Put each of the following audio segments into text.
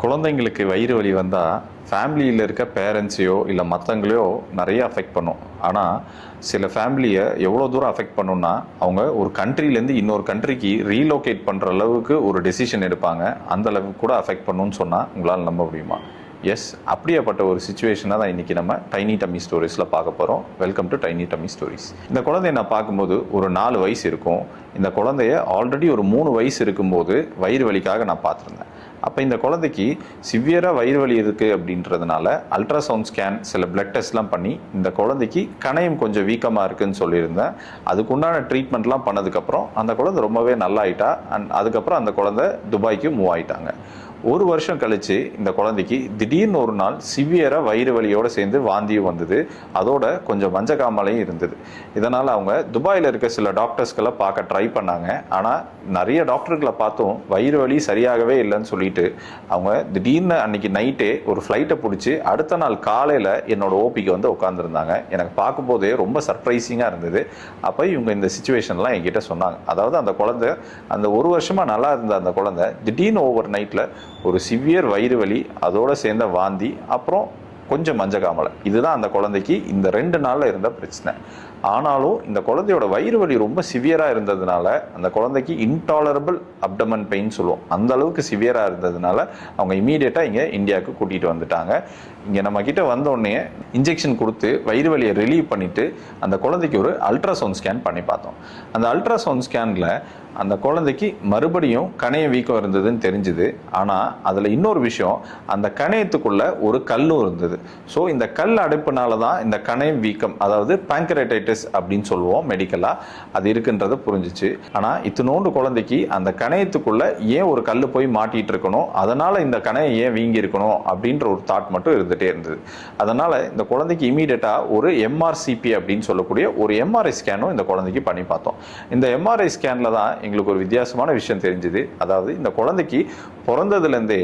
குழந்தைங்களுக்கு வயிறு வலி வந்தால் ஃபேமிலியில் இருக்க பேரண்ட்ஸையோ இல்லை மற்றவங்களையோ நிறைய அஃபெக்ட் பண்ணும். ஆனால் சில ஃபேமிலியை எவ்வளோ தூரம் அஃபெக்ட் பண்ணுன்னா, அவங்க ஒரு கண்ட்ரிலேருந்து இன்னொரு கண்ட்ரிக்கு ரீலோகேட் பண்ணுற அளவுக்கு ஒரு டெசிஷன் எடுப்பாங்க. அந்த அளவுக்கு கூட அஃபெக்ட் பண்ணுன்னு சொன்னால் உங்களால் நம்ப முடியுமா? எஸ், அப்படியேப்பட்ட ஒரு சுச்சுவேஷனாக தான் இன்றைக்கி நம்ம டைனி டம்மி ஸ்டோரிஸில் பார்க்க போகிறோம். Welcome to tiny dummy stories. இந்த குழந்தைய நான் பார்க்கும்போது ஒரு 4 வயசு இருக்கும். இந்த குழந்தைய ஆல்ரெடி ஒரு 3 வயசு இருக்கும்போது வயிறு வலிக்காக நான் பார்த்துருந்தேன். அப்போ இந்த குழந்தைக்கு சிவியராக வயிறு வலி இருக்குது அப்படின்றதுனால அல்ட்ராசவுண்ட் ஸ்கேன், சில பிளட் டெஸ்ட்லாம் பண்ணி இந்த குழந்தைக்கு கணையம் கொஞ்சம் வீக்கமாக இருக்குதுன்னு சொல்லியிருந்தேன். அதுக்குண்டான ட்ரீட்மெண்ட்லாம் பண்ணதுக்கப்புறம் அந்த குழந்தை ரொம்பவே நல்லா ஆயிட்டா. அண்ட் அதுக்கப்புறம் அந்த குழந்தை துபாய்க்கு மூவ் ஆகிட்டாங்க. 1 வருஷம் கழித்து இந்த குழந்தைக்கு திடீர்னு ஒரு நாள் சிவியராக வயிறு வலியோடு சேர்ந்து வாந்தியும் வந்தது. அதோட கொஞ்சம் மஞ்சக்காமலையும் இருந்தது. இதனால் அவங்க துபாயில் இருக்க சில டாக்டர்ஸ்களை பார்க்க ட்ரை பண்ணாங்க. ஆனால் நிறைய டாக்டர்களை பார்த்தும் வயிறு வலி சரியாகவே இல்லைன்னு சொல்லிட்டு அவங்க திடீர்னு அன்னைக்கு நைட்டே ஒரு ஃப்ளைட்டை பிடிச்சி அடுத்த நாள் காலையில் என்னோட ஓபிக்கு வந்து உட்காந்துருந்தாங்க. எனக்கு பார்க்கும்போதே ரொம்ப சர்ப்ரைசிங்காக இருந்தது. அப்போ இவங்க இந்த சுச்சுவேஷன்லாம் என்கிட்ட சொன்னாங்க. அதாவது அந்த குழந்தை அந்த 1 வருஷமாக நல்லா இருந்த அந்த குழந்தை திடீர்னு ஓவர் நைட்டில் ஒரு சிவியர் வயிறு வலி, அதோட சேர்ந்த வாந்தி, அப்புறம் கொஞ்சம் மஞ்சக்காமலை. இதுதான் அந்த குழந்தைக்கு இந்த 2 நாளில் இருந்த பிரச்சனை. ஆனாலும் இந்த குழந்தையோட வயிறு வலி ரொம்ப சிவியராக இருந்ததுனால அந்த குழந்தைக்கு இன்டாலரபிள் அப்டமன் பெயின் சொல்லுவோம். அந்த அளவுக்கு சிவியராக இருந்ததுனால அவங்க இமீடியட்டாக இங்கே இந்தியாவுக்கு கூட்டிகிட்டு வந்துட்டாங்க. இங்கே நம்ம கிட்ட வந்தோடனே இன்ஜெக்ஷன் கொடுத்து வயிறு வலியை ரிலீவ் பண்ணிவிட்டு அந்த குழந்தைக்கு ஒரு அல்ட்ராசவுண்ட் ஸ்கேன் பண்ணி பார்த்தோம். அந்த அல்ட்ராசவுண்ட் ஸ்கேனில் அந்த குழந்தைக்கு மறுபடியும் கணைய வீக்கம் இருந்ததுன்னு தெரிஞ்சுது. ஆனால் அதில் இன்னொரு விஷயம், அந்த கணையத்துக்குள்ள ஒரு கல்லும் இருந்தது. ஸோ இந்த கல் அடைப்புனால தான் இந்த கணையம் வீக்கம், அதாவது பேங்கரைட்டிஸ் அப்படின்னு சொல்லுவோம் மெடிக்கலாக, அது இருக்குன்றத புரிஞ்சிச்சு. ஆனால் இத்தினோண்டு குழந்தைக்கு அந்த கணையத்துக்குள்ள ஏன் ஒரு கல் போய் மாட்டிட்டு இருக்கணும், அதனால் இந்த கணையம் ஏன் வீங்கி இருக்கணும் அப்படின்ற ஒரு தாட் மட்டும் இருந்துகிட்டே இருந்தது. அதனால் இந்த குழந்தைக்கு இமீடியட்டாக ஒரு எம்ஆர்சிபி அப்படின்னு சொல்லக்கூடிய ஒரு எம்ஆர்ஐ ஸ்கேனும் இந்த குழந்தைக்கு பண்ணி பார்த்தோம். இந்த எம்ஆர்ஐ ஸ்கேனில் தான் எங்களுக்கு ஒரு வித்தியாசமான விஷயம் தெரிஞ்சுது. அதாவது இந்த குழந்தைக்கு பிறந்ததுலேருந்தே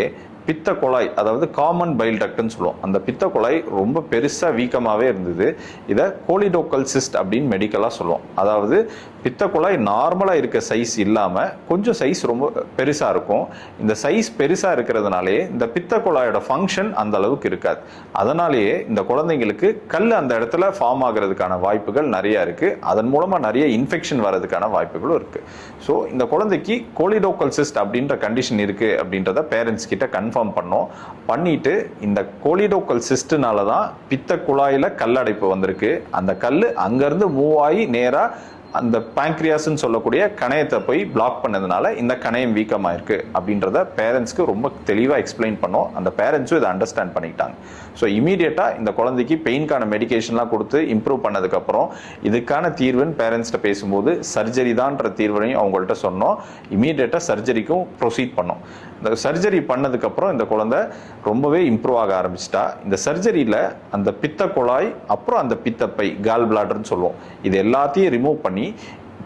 பித்த குழாய், அதாவது காமன் பைல் டக்ட்னு சொல்லுவோம், அந்த பித்த குழாய் ரொம்ப பெருசாக வீக்கமாகவே இருந்தது. இதை கோலிடோக்கல் சிஸ்ட் அப்படின்னு மெடிக்கலாக சொல்லுவோம். அதாவது பித்த குழாய் நார்மலாக இருக்க சைஸ் இல்லாமல் கொஞ்சம் சைஸ் ரொம்ப பெருசாக இருக்கும். இந்த சைஸ் பெருசாக இருக்கிறதுனாலே இந்த பித்த குழாயோட ஃபங்க்ஷன் அந்த அளவுக்கு இருக்காது. அதனாலேயே இந்த குழந்தைங்களுக்கு கல் அந்த இடத்துல ஃபார்ம் ஆகிறதுக்கான வாய்ப்புகள் நிறையா இருக்குது. அதன் மூலமாக நிறைய இன்ஃபெக்ஷன் வர்றதுக்கான வாய்ப்புகளும் இருக்குது. ஸோ இந்த குழந்தைக்கு கோலிடோக்கல் சிஸ்ட் அப்படின்ற கண்டிஷன் இருக்குது அப்படின்றத பேரண்ட்ஸ் கிட்ட கன்ஃபார்ம் பண்ணோம். பண்ணிட்டு இந்த கோலிடோக்கல் சிஸ்ட்னால தான் பித்த குழாயில் கல்லடைப்பு வந்திருக்கு. அந்த கல் அங்கேருந்து மூவ் ஆகி நேராக அந்த பேங்க்ரியாஸ்ன்னு சொல்லக்கூடிய கணையத்தை போய் பிளாக் பண்ணதுனால இந்த கணையம் வீக்கமாக இருக்குது அப்படின்றத பேரண்ட்ஸ்க்கு ரொம்ப தெளிவாக எக்ஸ்பிளைன் பண்ணோம். அந்த பேரண்ட்ஸும் இதை அண்டர்ஸ்டாண்ட் பண்ணிக்கிட்டாங்க. ஸோ இமீடியட்டாக இந்த குழந்தைக்கு பெயின்கான மெடிகேஷன்லாம் கொடுத்து இம்ப்ரூவ் பண்ணதுக்கப்புறம் இதுக்கான தீர்வுன்னு பேரண்ட்ஸ்கிட்ட பேசும்போது சர்ஜரி தான்ற தீர்வையும் அவங்கள்ட்ட சொன்னோம். இமீடியட்டாக சர்ஜரிக்கும் ப்ரொசீட் பண்ணோம். இந்த சர்ஜரி பண்ணதுக்கப்புறம் இந்த குழந்தை ரொம்பவே இம்ப்ரூவ் ஆக ஆரம்பிச்சிட்டா. இந்த சர்ஜரியில் அந்த பித்த குழாய், அப்புறம் அந்த பித்தப்பை, கால் பிளாடர்னு சொல்லுவோம், இது எல்லாத்தையும் ரிமூவ் பண்ணி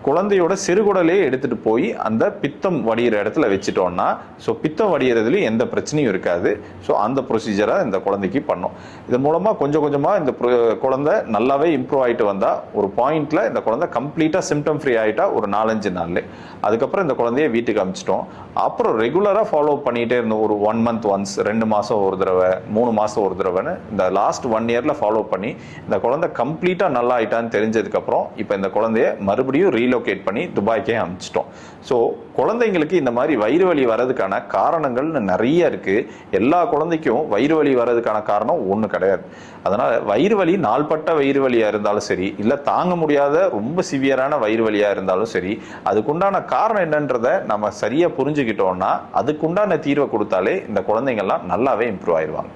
குழந்தையோட சிறுகுடலே எடுத்துட்டு போய் அந்த பித்தம் வடிகிற இடத்துல வச்சுட்டோம்னா, ஸோ பித்தம் வடிகிறதுலையும் எந்த பிரச்சனையும் இருக்காது. ஸோ அந்த ப்ரொசீஜரை இந்த குழந்தைக்கு பண்ணோம். இது மூலமாக கொஞ்சம் கொஞ்சமாக இந்த குழந்தை நல்லாவே இம்ப்ரூவ் ஆகிட்டு வந்தால் ஒரு பாயிண்ட்ல இந்த குழந்தை கம்ப்ளீட்டாக சிம்டம் ஃப்ரீ ஆகிட்டா ஒரு 4-5 நாள்ல. அதுக்கப்புறம் இந்த குழந்தைய வீட்டுக்கு அனுப்பிச்சிட்டோம். அப்புறம் ரெகுலராக ஃபாலோ பண்ணிகிட்டே இருந்தோம். ஒரு 1 மந்த் ஒன்ஸ், 2 மாதம் ஒரு தடவை, 3 மாதம் ஒரு தடவைன்னு இந்த லாஸ்ட் 1 இயரில் ஃபாலோ பண்ணி இந்த குழந்தை கம்ப்ளீட்டாக நல்லா ஆயிட்டான்னு தெரிஞ்சதுக்கப்புறம் இப்போ இந்த குழந்தைய மறுபடியும் ரீலோகேட் பண்ணி துபாய்க்கே அனுப்பிச்சிட்டோம். ஸோ குழந்தைங்களுக்கு இந்த மாதிரி வயிறு வலி வர்றதுக்கான காரணங்கள்னு நிறைய இருக்குது. எல்லா குழந்தைக்கும் வயிறு வலி வர்றதுக்கான காரணம் ஒன்று கிடையாது. அதனால் வயிறு வலி, நாள்பட்ட வயிறு வலியாக இருந்தாலும் சரி, இல்லை தாங்க முடியாத ரொம்ப சிவியரான வயிறு வலியாக இருந்தாலும் சரி, அதுக்குண்டான காரணம் என்னன்றதை நம்ம சரியாக புரிஞ்சுக்கிட்டோம்னா அதுக்குண்டான தீர்வை கொடுத்தாலே இந்த குழந்தைங்கள்லாம் நல்லாவே இம்ப்ரூவ் ஆயிடுவாங்க.